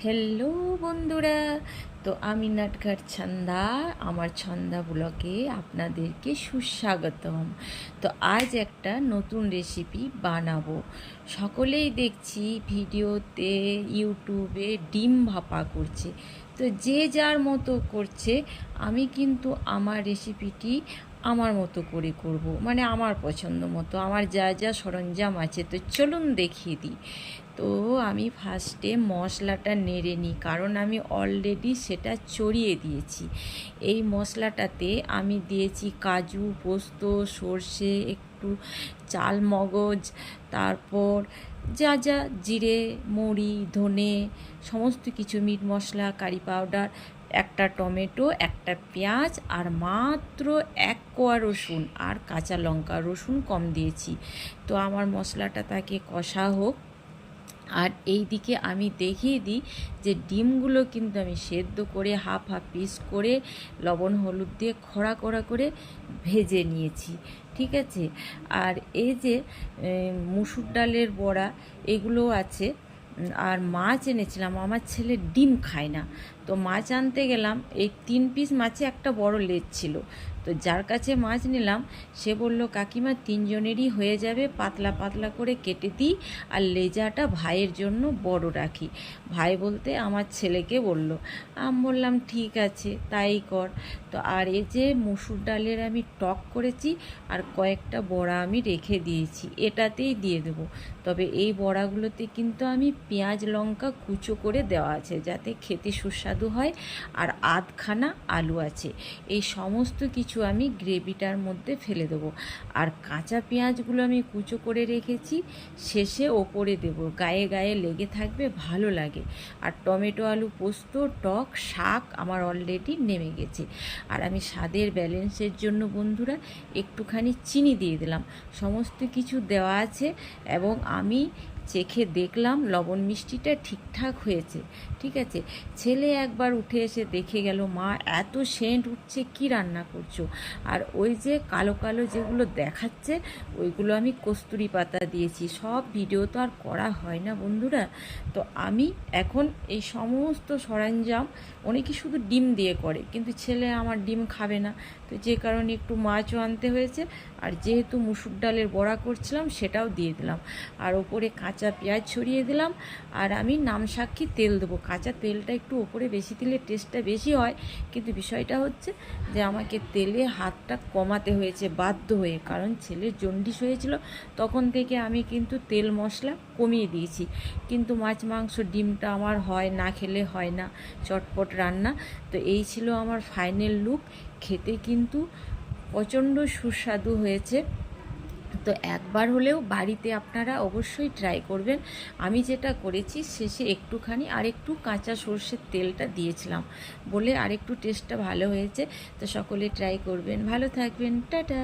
Hello বন্ধুরা, তো আমি নাটঘাট ছন্দা, আমার ছন্দা ব্লগে আপনাদেরকে সুস্বাগতম। তো আজ একটা নতুন রেসিপি বানাবো। সকলেই দেখছি ভিডিওতে, ইউটিউবে ডিম ভাপা করছে। তো যে যার মতো করছে, আমি কিন্তু আমার রেসিপিটি আমার মতো করে করব, মানে আমার পছন্দ মতো, আমার যা যা সরঞ্জাম আছে। তো চলুন দেখিয়ে দিই। তো আমি ফার্স্টে মশলাটা নেড়ে নিই, কারণ আমি অলরেডি সেটা চড়িয়ে দিয়েছি। এই মশলাটাতে আমি দিয়েছি কাজু, পোস্ত, সর্ষে, একটু চাল মগজ, তারপর যা যা জিরে, মৌরি, ধনে, সমস্ত কিছু, মিট মশলা, কারি পাউডার, একটা টমেটো, একটা পেঁয়াজ, আর মাত্র এক কোয়া রসুন আর কাঁচা লঙ্কা। রসুন কম দিয়েছি। তো আমার মশলাটা তাকে কষা হোক। আর এই দিকে আমি দেখিয়ে দিই যে ডিমগুলো কিন্তু আমি সেদ্ধ করে হাফ হাফ পিস করে লবণ হলুদ দিয়ে খড়া কড়া করে ভেজে নিয়েছি। ঠিক আছে। আর এই যে মুসুর ডালের বড়া, এগুলো আছে। আর মাছ এনেছিলাম, আমার ছেলে ডিম খায় না। তো মাছ আনতে গেলাম, এই 3 পিস মাছে একটা বড় লেজ ছিল। তো যার কাছে মাছ নিলাম, সে বলল, কাকিমা 3জনেরই হয়ে যাবে, পাতলা পাতলা করে কেটে দিই, আর লেজাটা ভাইয়ের জন্য বড় রাখি। ভাই বলতে আমার ছেলেকে বলল। আমি বললাম ঠিক আছে, তাই কর। তো আর এই যে মসুর ডালের আমি টক করেছি, আর কয়েকটা বড়া আমি রেখে দিয়েছি, এটাতেই দিয়ে দেবো। তবে এই বড়াগুলোতে কিন্তু আমি পেঁয়াজ লঙ্কা কুচো করে দেওয়া আছে, যাতে খেতে সুস্বাদু হয়। আর আধখানা আলু আছে। এই সমস্ত কিছু আমি গ্রেভিটার মধ্যে ফেলে দেবো। আর কাঁচা পেঁয়াজগুলো আমি কুচো করে রেখেছি, শেষে ওপরে দেবো, গায়ে গায়ে লেগে থাকবে, ভালো লাগে। আর টমেটো, আলু, পোস্ত, টক, শাক আমার অলরেডি নেমে গেছে। আর আমি স্বাদের ব্যালেন্সের জন্য বন্ধুরা একটুখানি চিনি দিয়ে দিলাম। সমস্ত কিছু দেওয়া আছে, এবং আমি চেখে দেখলাম লবণ মিষ্টিটা ঠিকঠাক হয়েছে। ঠিক আছে। ছেলে একবার উঠে এসে দেখে গেল, মা এত সেন্ট উঠছে, কি রান্না করছো? আর ওই যে কালো কালো যেগুলো দেখাচ্ছে, ওইগুলো আমি কস্তুরি পাতা দিয়েছি। সব ভিডিও তো আর করা হয় না বন্ধুরা। তো আমি এখন এই সমস্ত সরঞ্জাম, অনেকে শুধু ডিম দিয়ে করে, কিন্তু ছেলে আমার ডিম খাবে না। তো যে কারণে একটু মাছও আনতে হয়েছে। আর যেহেতু মুসুর ডালের বড়া করছিলাম, সেটাও দিয়ে দিলাম। আর ওপরে কাঁচা পেঁয়াজ ছড়িয়ে দিলাম। আর আমি নাম সাক্ষী তেল দেবো। কাঁচা তেলটা একটু ওপরে বেশি দিলে টেস্টটা বেশি হয়, কিন্তু বিষয়টা হচ্ছে যে আমাকে তেলে হাতটা কমাতে হয়েছে বাধ্য হয়ে, কারণ ছেলের জন্ডিস হয়েছিল। তখন থেকে আমি কিন্তু তেল মশলা কমিয়ে দিয়েছি। কিন্তু মাছ, মাংস, ডিমটা আমার হয় না, খেলে হয় না, চটপট রান্না। তো এই ছিল আমার ফাইনাল লুক। খেতে কিন্তু প্রচণ্ড সুস্বাদু হয়েছে। তো একবার হলেও বাড়িতে আপনারা অবশ্যই ট্রাই করবেন। আমি যেটা করেছি, শেষে একটুখানি আরেকটু কাঁচা সর্ষের তেলটা দিয়েছিলাম বলে আরেকটু টেস্টটা ভালো হয়েছে। তো সকলে ট্রাই করবেন। ভালো থাকবেন। টাটা।